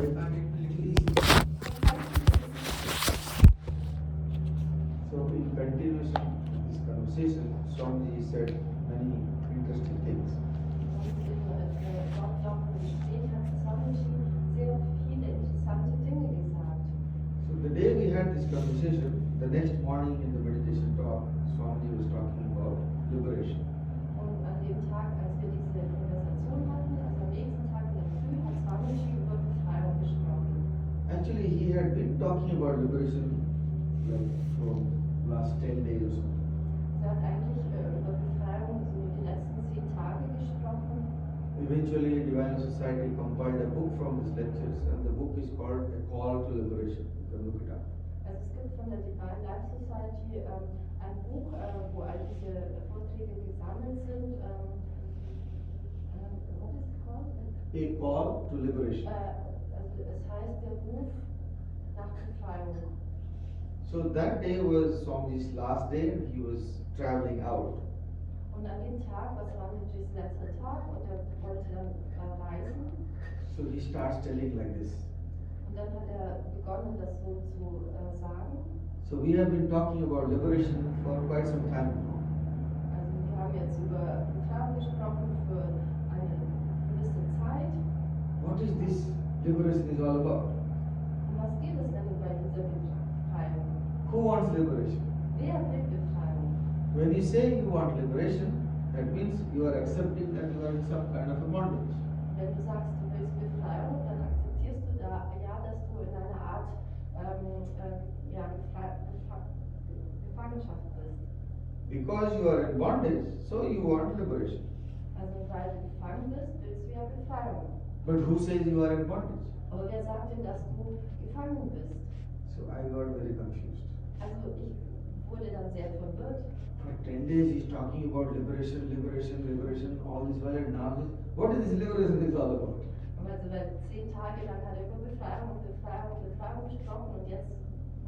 I find it a little easy. So in continuation of this conversation, Swamiji said many interesting things. So the day we had this conversation, the next morning in the meditation talk, Swamiji was talking about liberation. Und an dem Tag, als wir diese Konversation hatten, also am nächsten Tag in der Früh, hat Swamiji über Befreiung gesprochen. Actually, he had been talking about liberation like for last 10 days or something. Er hat eigentlich über Befreiung so die letzten 10 Tage gesprochen. Eventually, Divine Society compiled a book from his lectures, and the book is called A Call to Liberation. You can look it up. Also es gibt von der Divine Life Society ein Buch, wo all diese Vorträge gesammelt sind. What is it called? A Call to Liberation. Also es heißt der Ruf nach Befreiung. So that day was Swamiji's last day, and he was traveling out. Und an dem Tag war Swamijis letzter Tag und er wollte dann reisen. So he starts telling like this. Und dann hat er begonnen, das so zu sagen. So we have been talking about liberation for quite some time now. Also wir haben jetzt über Befreiung gesprochen für eine gewisse Zeit. What is this liberation is all about? Um was geht es denn bei dieser Befreiung? Who wants liberation? Wer will Befreiung? When you say you want liberation, that means you are accepting that you are in some kind of a bondage. Wenn du sagst, du willst Befreiung, dann akzeptierst du da, ja, dass du in einer Art Gefangenschaft bist. Because you are in bondage, so you want liberation. Also weil du gefangen bist, willst du ja Befreiung. But who says you are in bondage? Aber wer sagt denn, dass du gefangen bist? So I got very confused. Also ich wurde dann sehr verwirrt. For 10 days he's talking about liberation, liberation, liberation, all this while, and now what is this liberation is all about? Aber also weil 10 Tage lang hat er über Befreiung und Befreiung und Befreiung gesprochen und jetzt,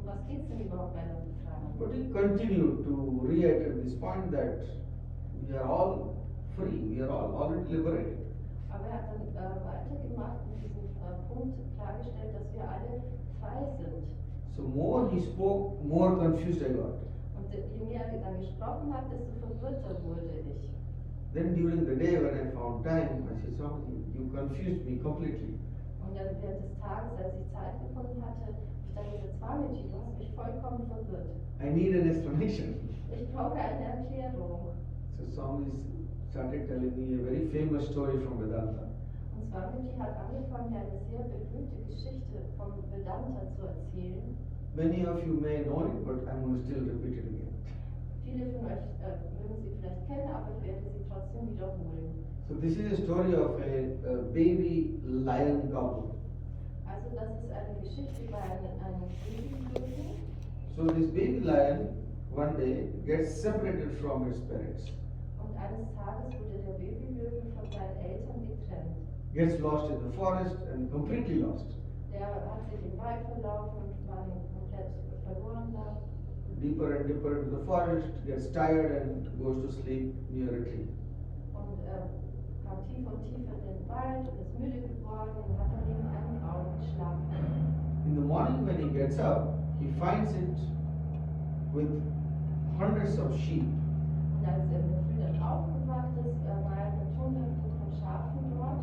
um was geht es denn überhaupt bei der Befreiung? But he continued to reiterate this point that we are all free, we are all already liberated. Aber er hat dann weitergemacht und diesen Punkt klargestellt, dass wir alle frei sind. So more he spoke, more confused I got. Und je mehr er dann gesprochen hat, desto verwirrter wurde ich. Then during the day when I found time, I said, Swami, you confused me completely. Und dann während des Tages, als ich Zeit gefunden hatte, ich dachte, Swamiji, du hast mich vollkommen verwirrt. I need an explanation. Ich brauche eine Erklärung. So Swami started telling me a very famous story from Vedanta. Und Swamiji hat angefangen, mir eine sehr berühmte Geschichte vom Vedanta zu erzählen. Many of you may know it, but I'm going to still repeat it again. Viele von euch mögen sie vielleicht kennen, aber ich werde sie trotzdem wiederholen. So this is a story of a baby lion couple. Also das ist eine Geschichte über einen Babylöwen. So this baby lion one day gets separated from its parents, Und eines Tages wurde der Babylöwe von seinen Eltern getrennt. gets lost in the forest and completely lost. Der hat sich im Wald verlaufen und war komplett verloren da. Deeper and deeper into the forest, gets tired and goes to sleep near a tree. Und kam tiefer und tiefer in den Wald und ist müde geworden und hat dann neben einem Baum geschlafen. In the morning when he gets up, he finds it with hundreds of sheep. Und als er in der Früh dann aufgewacht ist, war er mit Hunderten von Schafen dort.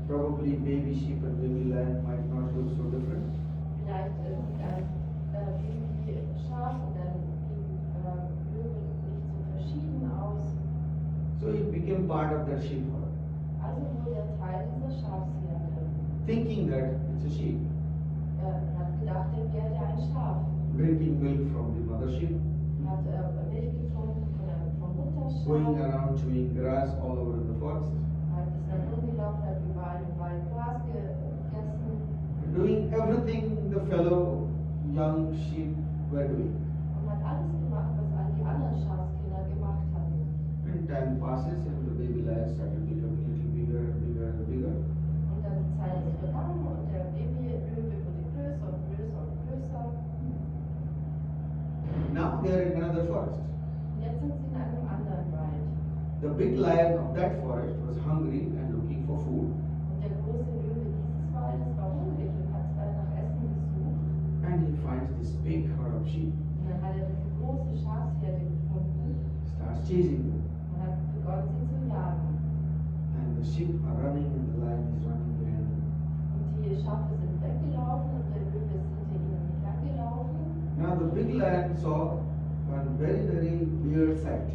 Probably baby sheep and baby lion might not look so different. Vielleicht sieht ein Baby-Schaf und ein Baby-Löwe nicht so verschieden aus. So it became part of that sheep herd, Also wurde er Teil dieser Schafsherde. thinking that it's a sheep, Er hat gedacht, er wäre ein Schaf. drinking milk from the mother sheep, Hat Milch getrunken vom Mutterschaf. going around chewing grass all over in the forest, Hat ist dann rumgelaufen, hat überall im Wald Gras gegessen doing everything the fellow young sheep were doing. und hat alles gemacht, was all die anderen Schafskinder gemacht hatten. And time passes and the baby lion started becoming a little bigger and bigger and bigger. Und dann die Zeit ist vergangen und der Babylöwe wurde größer und größer und größer. Now they are in another forest. Und jetzt sind sie in einem anderen Wald. The big lion of that forest was hungry and looking for food. Und der große Löwe dieses Waldes war hungrig chasing them. und hat begonnen, sie zu jagen. And the sheep are running and the lion is running behind them. Und die Schafe sind weggelaufen und der Löwe ist hinter ihnen hergelaufen. Now the big lion saw one very, very weird sight.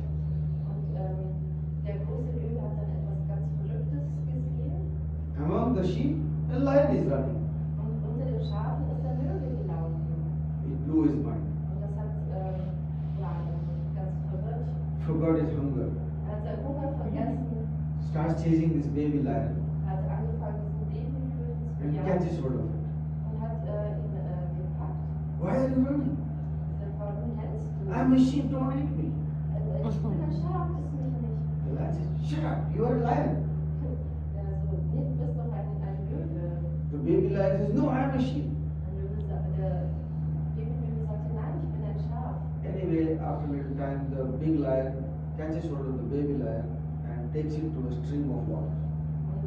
Und der große Löwe hat dann etwas ganz Verrücktes gesehen. Among the sheep, a lion is running. Und unter den Schafen ist der Löwe gelaufen. It blew his mind. Und das hat ja, ganz verwirrt. Forgot his hunger. Er hat seinen Hunger vergessen, Starts chasing this baby lion hat angefangen, diesen Babylöwen zu and jagen catches hold of it. und hat ihn gepackt. Why are you running? Er sagt, warum rennst du? I'm a sheep, don't eat me. Ich bin ein Schaf, das mich nicht. The lion says, shut up, you are a lion. Er so, nee, du bist doch ein Löwe. The baby lion says, no, I'm a sheep. Der Babylöwe sagte, nein, ich bin ein Schaf. Anyway, after a little time, the big lion catches hold of the baby lion and takes it to a stream of water. Und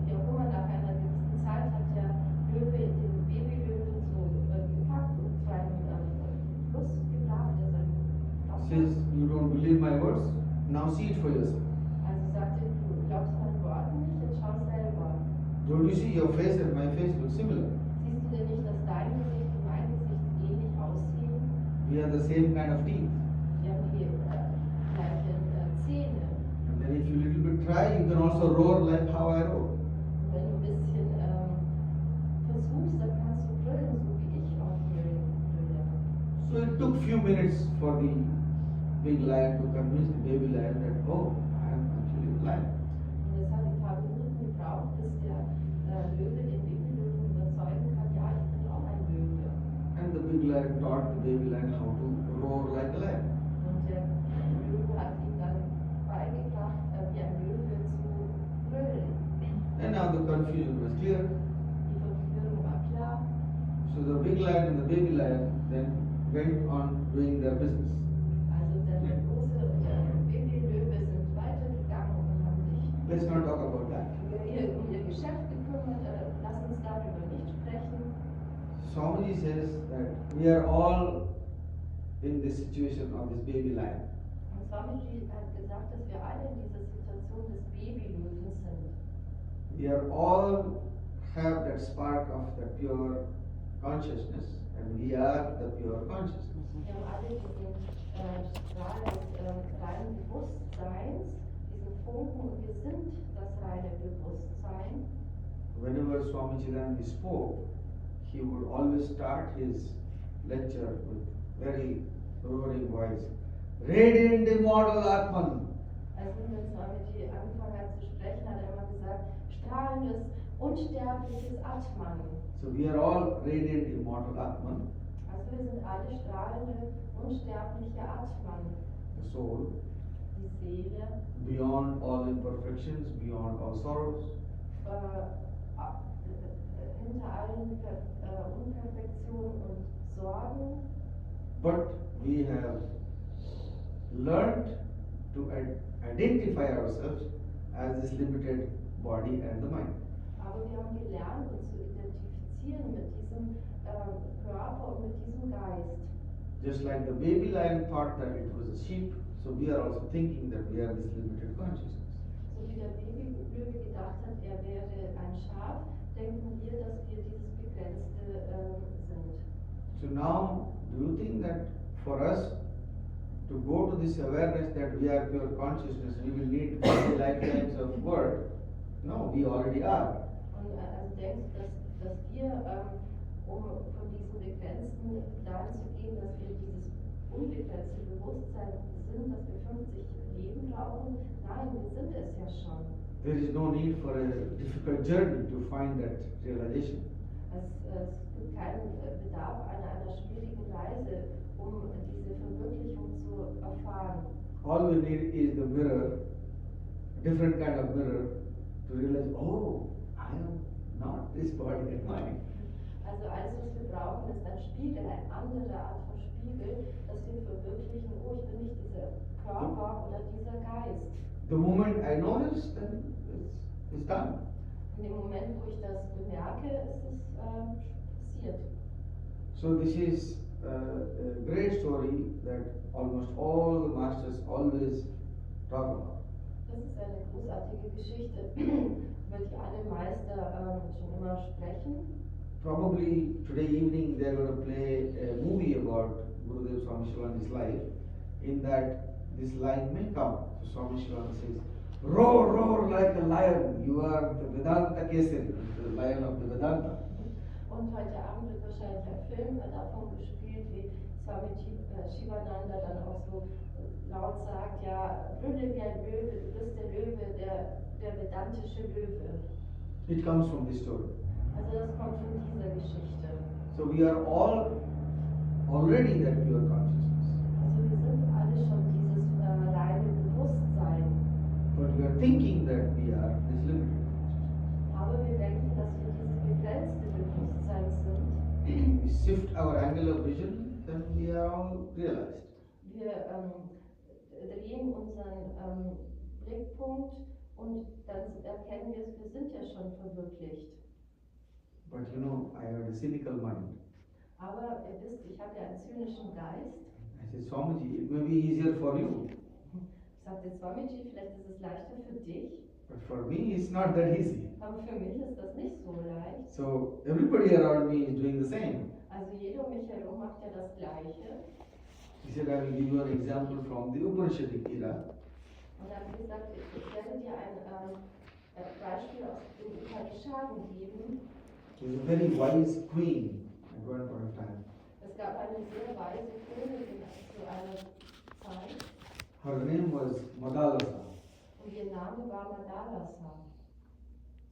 wie auch immer, nach einer gewissen Zeit hat der Löwe den Babylöwen so gepackt und zu einem Fluss gebracht. Der soll Says, you don't believe my words? Now see it for yourself. Also sagte, du glaubst meinen Worten nicht, jetzt schau selber. Don't you see your face and my face look similar? Siehst du denn nicht, dass dein Gesicht und mein Gesicht ähnlich aussehen? We have the same kind of teeth. Wir haben die gleichen Zähne. And then if you little bit try, you can also roar like how I roar. Und wenn du ein bisschen versuchst, dann kannst du brüllen, so wie ich auch brülle. So it took few minutes for the big lion to convince the baby lion that, oh, I am actually a lion. Und es hat ein paar Minuten gebraucht, bis der Löwe den Babylöwen überzeugen kann, ja, ich bin auch ein Löwe. And the big lion taught the baby lion how to roar like a lion. Und der Löwe hat ihm dann beigebracht, wie ein Löwe zu brüllen. And now the confusion was clear. Die Verführung war klar. So the big lion and the baby lion then went on doing their business. Also der große und der Babylöwe sind weitergegangen und haben sich Let's not talk about that. um ihr Geschäft gekümmert. Lass uns darüber nicht sprechen. Swamiji says that we are all in this situation of this baby lion. Und Swamiji hat gesagt, dass wir alle in dieser Situation des Babylöwen sind. We are all have that spark of the pure consciousness, and we are the pure consciousness. Wir haben alle diesen Strahl des reinen Bewusstseins, diesen Funken, und wir sind das reine Bewusstsein. Whenever Swami Chidananda spoke, he would always start his lecture with very roaring voice. Radiant immortal Atman. Also wenn Swamiji angefangen hat zu sprechen, hat er immer gesagt, strahlendes, unsterbliches Atman. So we are all radiant immortal Atman, Also wir sind alle strahlende, unsterbliche Atman. the soul, Die Seele, beyond all imperfections, beyond all sorrows. Hinter allen Unperfektionen und Sorgen. But we have learned to identify ourselves as this limited body and the mind. Aber wir haben gelernt, uns zu identifizieren mit diesem Körper und mit diesem Geist. Just like the baby lion thought that it was a sheep, so we are also thinking that we are this limited consciousness. So wie der Babylöwe gedacht hat, er wäre ein Schaf, denken wir, dass wir dieses Begrenzte sind. So now, do you think that for us to go to this awareness that we are pure consciousness, we will need many lifetimes of work? No, we already are. Und also denkst du, dass wir, um von diesem Begrenzten dahin zu gehen, dass wir dieses unbegrenzte Bewusstsein sind, dass wir 50 Leben brauchen? Nein, wir sind es ja schon. There is no need for a difficult journey to find that realization. Es gibt keinen Bedarf einer schwierigen Reise, um diese Verwirklichung zu erfahren. All we need is the mirror, a different kind of mirror, to realize, oh, I am not this body and mind. Also alles, was wir brauchen, ist ein Spiegel, eine andere Art von Spiegel, dass wir verwirklichen, oh, ich bin nicht dieser Körper oder dieser Geist. The moment I notice, then it's done. In dem Moment, wo ich das bemerke, ist es passiert. So this is a great story that almost all the masters always talk about. Das ist eine großartige Geschichte, über die alle Meister schon immer sprechen. Probably today evening they are going to play a movie about Gurudev Swami Shivananda's life. In that, this line may come. So Swami Shivananda says, "Roar, roar like a lion. You are the Vedanta Kesari, the lion of the Vedanta." Und heute Abend wird wahrscheinlich ein Film davon gespielt, wie Swami Shivananda dann auch so laut sagt, ja, brülle wie ein Löwe, du bist der Löwe, der vedantische Löwe. It comes from this story. Also das kommt von dieser Geschichte. So we are all already that pure consciousness. Also wir sind alle schon dieses reine Bewusstsein. But we are thinking that we are this limited consciousness. Aber wir denken, dass wir dieses begrenzte Bewusstsein sind. We shift our angle of vision, then we are all realized. Wir drehen unseren Blickpunkt und dann erkennen wir, wir sind ja schon verwirklicht. But you know, I have a cynical mind. Aber ihr wisst, ich habe ja einen zynischen Geist. I said, Swamiji, it may be easier for you. Ich sagte, Swamiji, vielleicht ist es leichter für dich. But for me, it's not that easy. Aber für mich ist das nicht so leicht. So everybody around me is doing the same. Also jeder um mich herum macht ja das Gleiche. He said, I will give you an example from the Upanishadic era. Und dann hat er gesagt, ich werde dir ein Beispiel aus den Upanishaden geben. She was a very wise queen at one point of time. Es gab eine sehr weise Königin zu einer Zeit. Her name was Madalasa. Und ihr Name war Madalasa.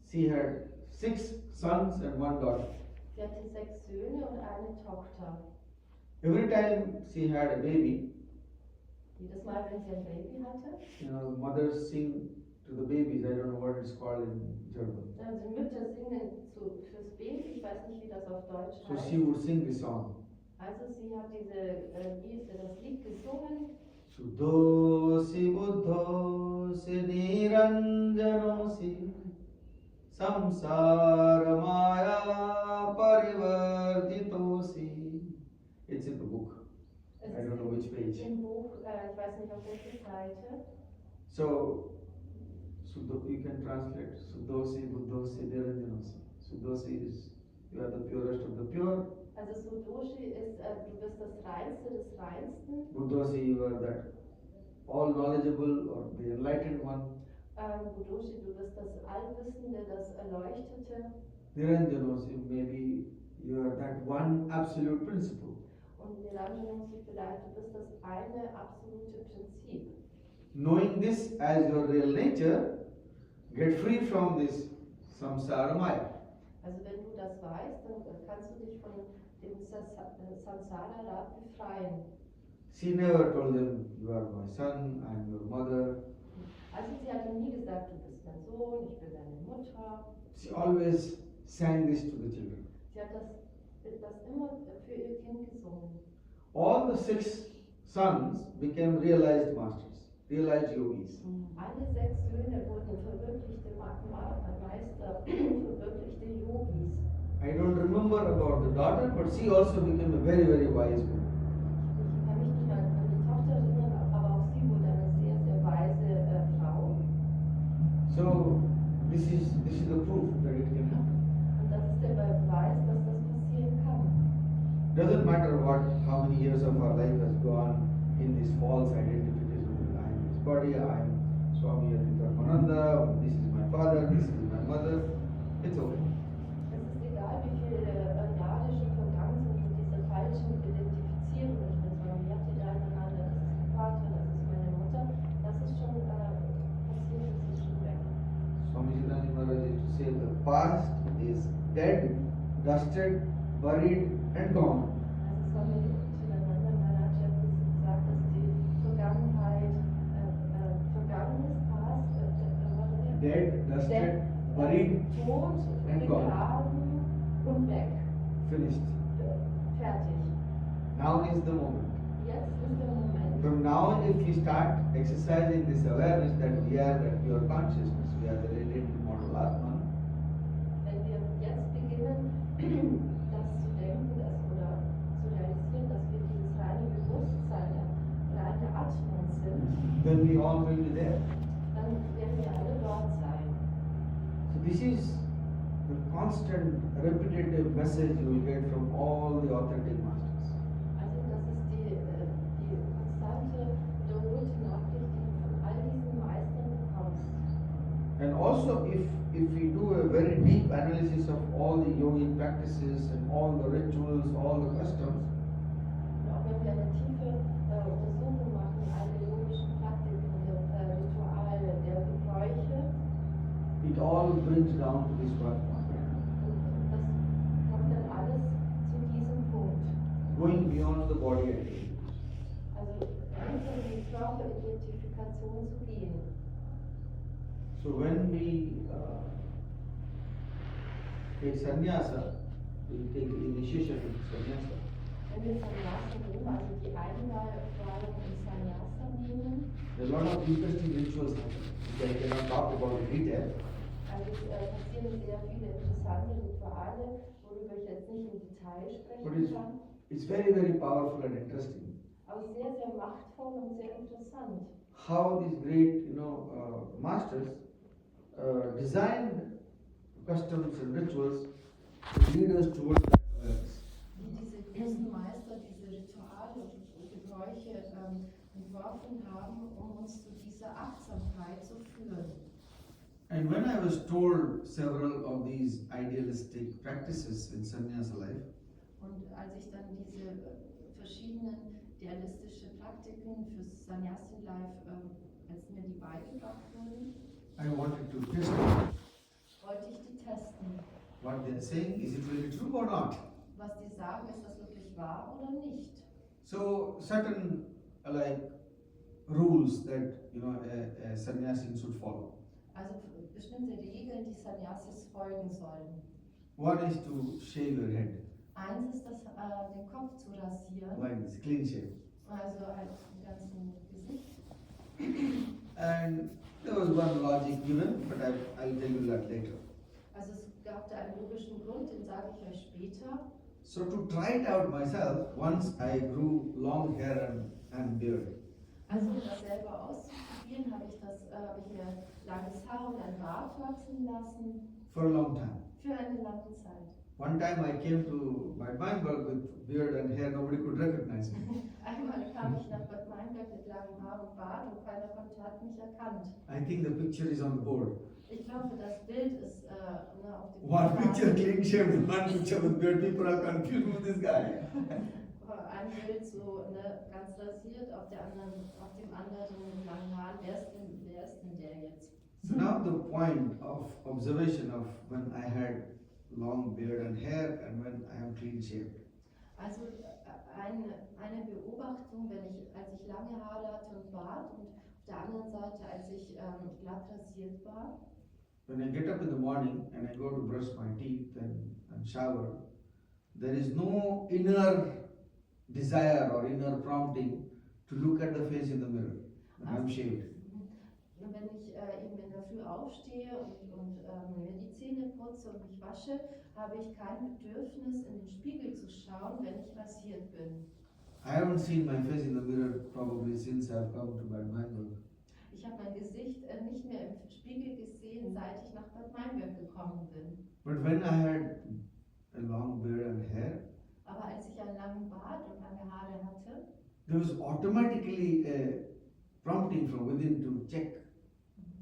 She had 6 sons and 1 daughter. Sie hatte 6 Söhne und eine Tochter. Every time she had a baby, Jedes Mal, wenn sie ein Baby hatte, you know, mothers sing to the babies. I don't know what it's called in German. also Mütter singen fürs Baby, ich weiß nicht, wie das auf Deutsch So heißt. she would sing the song. Also sie hat das Lied gesungen. Shuddhosi buddhosi niranjanosi samsara maya parivartitosi. It's in the book. Es I don't know which page. Im Buch, ich weiß nicht auf welche Seite. So, you can translate Shuddhosi buddhosi niranjanosi. Shuddhosi is you are the purest of the pure. Also Sudoshi ist, du bist das Reinste des Reinsten. Buddhosi, you are that all knowledgeable or the enlightened one. Budoshi, du bist das Allwissende, das Erleuchtete. Niranjanosi, maybe you are that one absolute principle. Und Niranjanosi, vielleicht du bist das eine absolute Prinzip. Knowing this as your real nature, get free from this samsara maya. Also wenn du das weißt, dann kannst du dich von dem Samsara-Rad befreien. She never told them, you are my son, I am your mother. Also sie hat ihm nie gesagt, du bist mein Sohn, ich bin deine Mutter. She always sang this to the children. Sie hat das immer für ihr Kind gesungen. All the 6 sons became realized masters, realized yogis. Alle 6 Söhne wurden verwirklichte Meister, verwirklichte Yogis. I don't remember about the daughter, but she also became a very, very wise woman. Ich kann mich nicht mehr an die Tochter erinnern, aber auch sie wurde eine sehr, sehr weise Frau. So this is the proof that it can happen. Und das ist der Beweis, dass das passieren kann. Doesn't matter how many years of our life has gone in this false identification. I am this body, I am Swami Aditya, this is my father, this is my mother. It's okay. Es ist egal, wie viele Jahre schon vergangen sind mit dieser falschen Identifizierung. Ich bin Swami Aditya, das ist mein Vater, das ist meine Mutter. Das ist schon passiert, das ist schon weg. Swami Shivananda Maharaj used to say the past is dead, dusted, buried and gone. Also Swami Shivananda Maharaj hat gesagt, dass die Vergangenheit vergangen ist, past, Dead, dusted, buried tot, and gone. begraben und weg. Finished. Fertig. Now is the moment. Jetzt ist der Moment. From now, if you start exercising this awareness that we are that pure consciousness, we are the radiant immortal Atman, Wenn wir jetzt beginnen, das zu denken oder zu realisieren, dass wir dieses reine Bewusstsein, reine Atman sind, then we all will be there. dann werden wir alle dort sein. So this is the constant repetitive message you will get from all the authentic masters. Also das ist die konstante, wiederholte Nachricht, die du von all diesen Meistern bekommst. And also if we do a very deep analysis of all the yogic practices and all the rituals, all the customs, Und auch wenn wir eine tiefe Untersuchung machen, alle yogischen Praktiken, der Rituale, der Gebräuche, it all brings down to this one point. und das kommt dann alles zu diesem Punkt. Going beyond the body identity. Also hinter die Körperidentifikation zu gehen. So when we take sannyasa, we take initiation in sannyasa, Wenn wir Sannyasa nehmen, also die Einweihung in Sannyasa nehmen, there are a lot of interesting rituals happening, which I cannot talk about in detail. also es passieren sehr viele interessante Rituale, worüber ich jetzt nicht im Detail But sprechen kann, it's very, very powerful and interesting. aber sehr, sehr machtvoll und sehr interessant. How these great, masters designed customs and rituals to lead us towards that awareness. Wie diese großen Meister diese Rituale und Gebräuche entworfen haben, um uns zu dieser Achtsamkeit zu führen. And when I was told several of these idealistic practices in sannyasa life, Und als ich dann diese verschiedenen idealistische Praktiken fürs Sannyasi-Life, als mir die beigebracht wurden, I wanted to test them. wollte ich die testen. What they're saying, is it really true or not? Was die sagen, ist das wirklich wahr oder nicht? So certain rules that a sannyasin should follow. Also bestimmte Regeln, die Sannyasis folgen sollen. One is to shave your head, Eins ist das, den Kopf zu rasieren, like this, clean shave. also halt im ganzen Gesicht. And there was one logic given, but I'll tell you that later. Also es gab da einen logischen Grund, den sage ich euch später. So to try it out myself, once I grew long hair and beard. Also um das selber auszuprobieren, habe ich mir langes Haar und ein Bart wachsen lassen For a long time. für eine lange Zeit. One time I came to Bad Meinberg with beard and hair, nobody could recognize me. Einmal kam ich nach Bad Meinberg mit langem Haar und Bart und keiner hat mich erkannt. I think the picture is on the board. Ich glaube, das Bild ist auf dem One Plakat. picture clean shaved and one picture with beard. People are confused with this guy. Ein Bild so ganz rasiert, auf dem anderen mit langen Haaren. Wer ist denn der jetzt? So now the point of observation of when I had long beard and hair and when I am clean shaved. Also eine Beobachtung, als ich lange Haare hatte und Bart und auf der anderen Seite, als ich glatt rasiert war. When I get up in the morning and I go to brush my teeth and shower, there is no inner desire or inner prompting to look at the face in the mirror when I'm shaved. Wenn ich eben in der Früh aufstehe und mir die Zähne putze und mich wasche, habe ich kein Bedürfnis, in den Spiegel zu schauen, wenn ich rasiert bin. I haven't seen my face in the mirror probably since I've come to Bad Meinberg. Ich habe mein Gesicht nicht mehr im Spiegel gesehen, seit ich nach Bad Meinberg gekommen bin. But when I had a long beard and hair, Aber als ich einen langen Bart und lange Haare hatte, there was automatically a prompting from within to check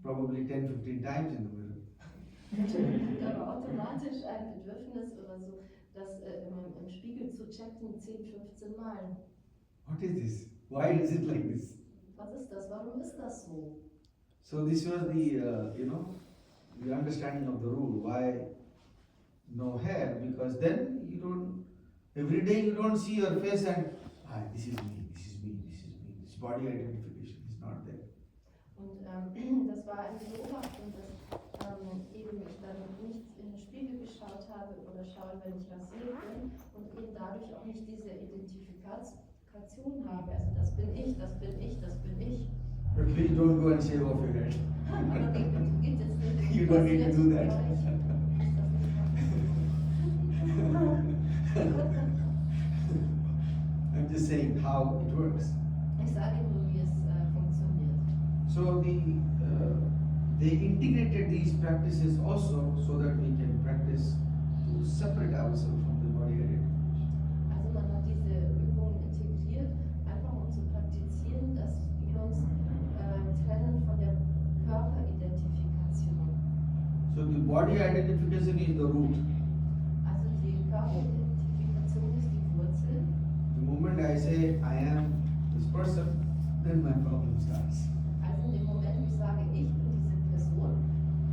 probably 10-15 times in the mirror. da war automatisch ein Bedürfnis oder so, das im Spiegel zu checken 10-15 Mal. What is this? Why is it like this? Was ist das? Warum ist das so? So this was the understanding of the rule. Why no hair? Because then every day you don't see your face and this is me, this is me, this is me. This body identification is not there. Und das war eine Beobachtung, dass eben ich dann nicht in den Spiegel geschaut habe oder schaue, wenn ich rasiert bin und eben dadurch auch nicht diese Identifikation habe. Also das bin ich, das bin ich, das bin ich. But please don't go and shave off your head. Aber geht jetzt nicht. You don't need to do that. I'm just saying how it works. Ich sage nur, wie es funktioniert. So they integrated these practices also so that we can practice to separate ourselves from the body identification. Also man hat diese Übungen integriert, einfach um zu praktizieren, dass wir uns trennen von der Körperidentifikation. So the body identification is the root. Also die Körperidentifikation ist die Wurzel. The moment I say I am this person, then my problem starts. Also in dem Moment, wo ich sage, ich bin diese Person,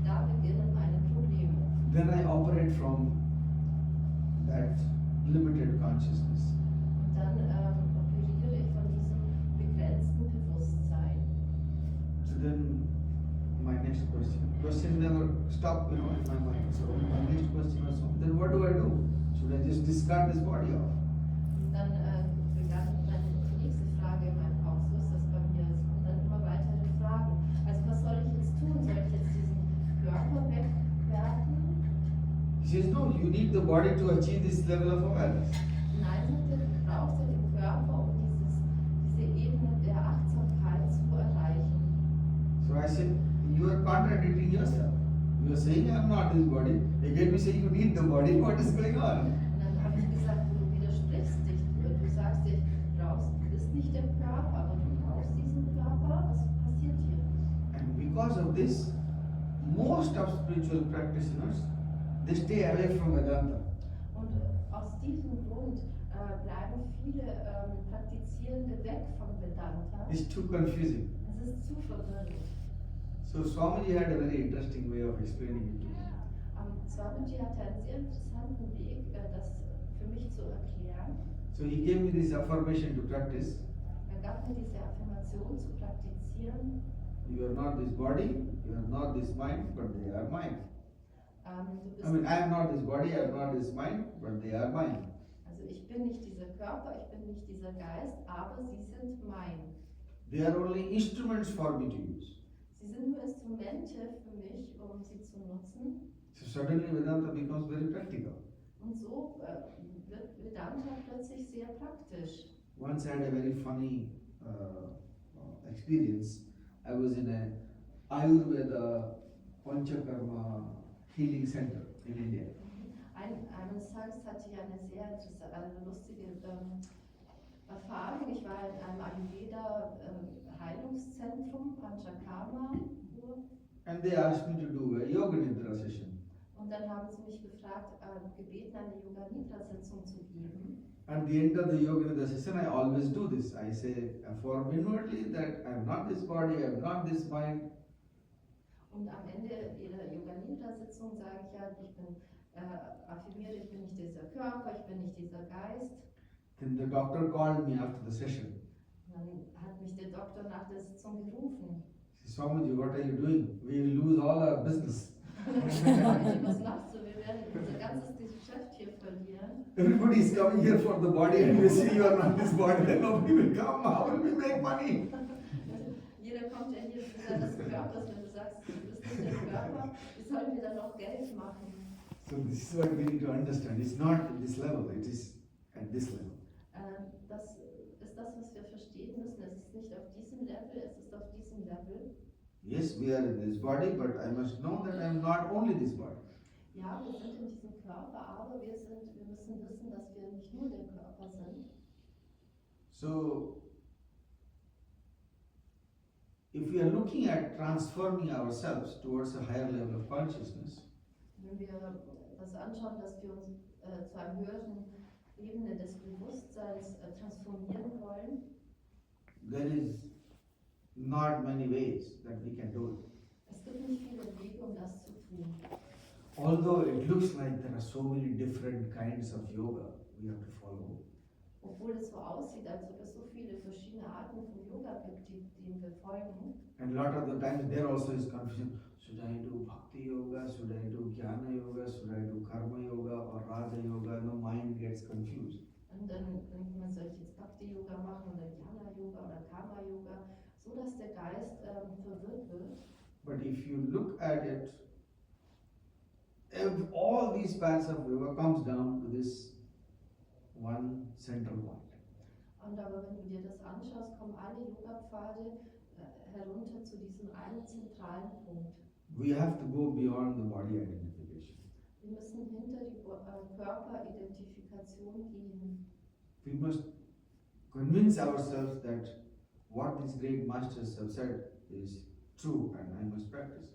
da beginnen meine Probleme. Then I operate from that limited consciousness. Und dann operiere ich von diesem begrenzten Bewusstsein. So then my next question never stopped, in my mind. So my next question was, then what do I do? Should I just discard this body off? Und dann begann meine nächste Frage in meinem Kopf, so ist das bei mir. Es kommen dann immer weitere Fragen. Also was soll ich jetzt tun? Soll ich jetzt diesen Körper wegwerfen? He says, no, you need the body to achieve this level of awareness. Nein, sagte, du brauchst ja den Körper, um diese Ebene der Achtsamkeit zu erreichen. So I said, you are contradicting yourself. You are saying I am not this body. Again we say you need the body. What is going on? Und dann habe ich gesagt, du widersprichst dich. Du sagst dich, du bist nicht der Körper, aber du brauchst diesen Körper. Was passiert hier? And because of this, most of spiritual practitioners, they stay away from Vedanta. Und aus diesem Grund bleiben viele Praktizierende weg von Vedanta. It's too confusing. Es ist zu verwirrend. So Swamiji had a very interesting way of explaining it to me. Swamiji hatte einen sehr interessanten Weg, das für mich zu erklären. So he gave me this affirmation to practice. Er gab mir diese Affirmation zu praktizieren. You are not this body, you are not this mind, but they are mine. Du bist I mean, I am not this body, I am not this mind, but they are mine. Also ich bin nicht dieser Körper, ich bin nicht dieser Geist, aber sie sind mein. They are only instruments for me to use. Sie sind nur Instrumente für mich, um sie zu nutzen. So suddenly Vedanta becomes very practical. Und so wird Vedanta plötzlich sehr praktisch. Once I had a very funny experience. I was in a Ayurveda Panchakarma healing center in India. Eines Tages hatte ich eine sehr lustige Erfahrung. Ich war in einem Ayurveda Heilungszentrum, Panchakarma. And they asked me to do a yoga nidra session. Und dann haben sie mich gebeten, eine Yoga Nidra Sitzung zu geben. At the end of the yoga nidra session, I always do this. I say, affirm inwardly that I am not this body, I am not this mind. Und am Ende jeder Yoga Nidra Sitzung sage ich ja, ich bin affirmiert, ich bin nicht dieser Körper, ich bin nicht dieser Geist. Then the doctor called me after the session. Und dann hat mich der Doktor nach der Sitzung gerufen. He said, Swamiji, what are you doing? We will lose all our business. Was machst du? Wir werden unser ganzes Geschäft hier verlieren. Everybody is coming here for the body and we say you are not this body, then nobody will come. How will we make money? Jeder kommt ja hier für seines Körpers, wenn du sagst, du bist nicht der Körper, wie sollen wir dann noch Geld machen? So this is what we need to understand. It's not at this level, it is at this level. Das ist das, was wir verstehen müssen. Es ist nicht auf diesem Level, es ist auf diesem Level. Yes, we are in this body, but I must know that I am not only this body. Ja, wir sind in diesem Körper, aber wir müssen wissen, dass wir nicht nur der Körper sind. So, if we are looking at transforming ourselves towards a higher level of consciousness, Wenn wir das anschauen, dass wir uns zu einer höheren Ebene des Bewusstseins transformieren wollen, there is not many ways that we can do it. es gibt nicht viele Wege, um das zu tun. Although it looks like there are so many different kinds of yoga we have to follow. Obwohl es so aussieht, als ob es so viele verschiedene Arten von Yoga gibt, denen wir folgen. And a lot of the times there also is confusion. Should I do bhakti yoga? Should I do jnana yoga? Should I do karma yoga or raja yoga? The mind gets confused. Und dann denkt man, soll ich jetzt Bhakti-Yoga machen oder Jnana-Yoga oder Karma-Yoga, so dass der Geist verwirrt wird. But if you look at it, all these paths of yoga comes down to this one central point. Und aber wenn du dir das anschaust, kommen alle Yoga-Pfade herunter zu diesem einen zentralen Punkt. We have to go beyond the body identification. Wir müssen hinter die Körperidentifikation gehen. We must convince ourselves that what these great masters have said is true and I must practice it.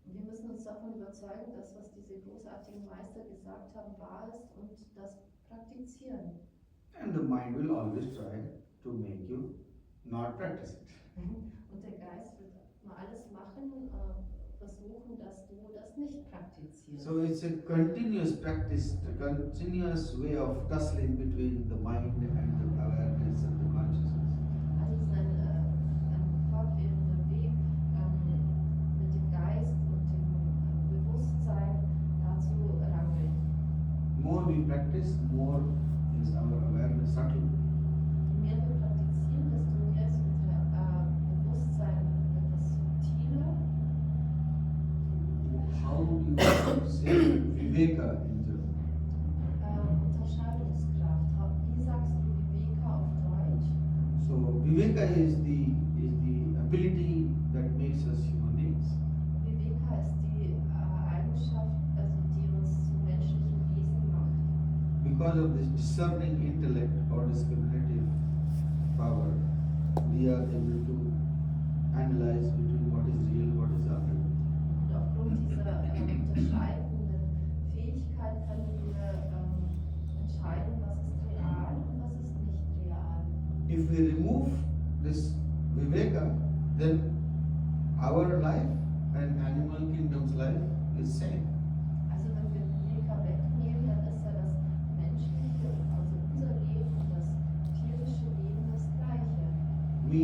Wir müssen uns davon überzeugen, dass was diese großartigen Meister gesagt haben, wahr ist und das praktizieren. And the mind will always try to make you not practice it. Und der Geist wird mal alles machen, versuchen, dass du das nicht praktizierst. So it's a continuous practice, a continuous way of tussling between the mind and the awareness and the consciousness. Also es ist ein fortwährender Weg mit dem Geist und dem Bewusstsein dazu rangeln. More we practice, more is our awareness subtle. Je mehr wir praktizieren, desto mehr ist unser Bewusstsein etwas subtiler. How do you say Viveka in German? Unterscheidungskraft. Wie sagst du Viveka auf Deutsch? So Viveka is the ability that makes us human beings. Viveka ist die Eigenschaft, also die uns zu menschlichen Wesen macht. Because of this discerning intellect or discriminative power, we are able to analyze between what is real and what is unreal. Und aufgrund dieser unterscheidenden Fähigkeit können wir entscheiden, was ist real und was ist nicht real. If we remove this Viveka, then our life and animal kingdom's life is same. Also wenn wir Viveka wegnehmen, dann ist ja das menschliche, also unser Leben und das tierische Leben das gleiche. We,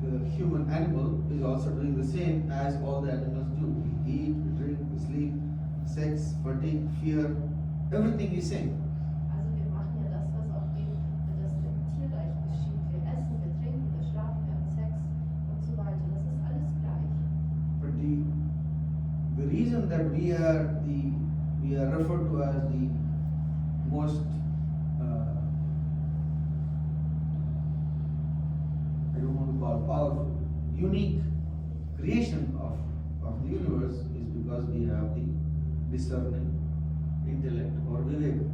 the human animal, is also doing the same as all the animals do. We eat, we drink, we sleep, sex, fatigue, fear, everything is same. Also wir machen ja das, was auch das im Tierreich geschieht. Wir essen, wir trinken, wir schlafen, wir haben Sex und so weiter. Das ist alles gleich. But the reason that we are referred to as the most I don't want to call powerful, unique creation of the universe is because we have the discerning intellect or viveka. Und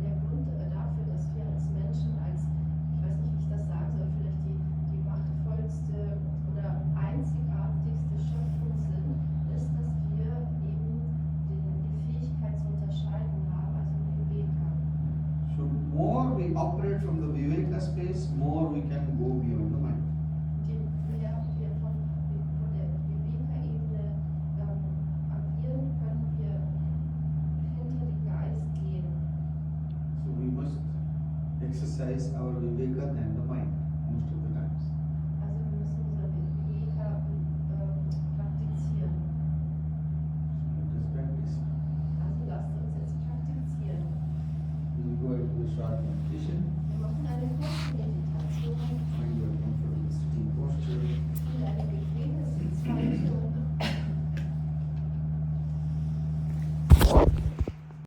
der Grund dafür, dass wir als Menschen, als, ich weiß nicht, wie ich das sagen soll, vielleicht die machtvollste oder einzigartigste Schöpfung sind, ist, dass wir eben die Fähigkeit zu unterscheiden haben, also Viveka. So more we operate from the viveka space, more we can go beyond the mind. Je mehr wir von der Viveka-Ebene agieren, können wir hinter den Geist gehen. So we must exercise our viveka than the mind most of the times. Also wir müssen unser Viveka praktizieren. So let us practice. Also lasst uns jetzt praktizieren. We will go into a short meditation.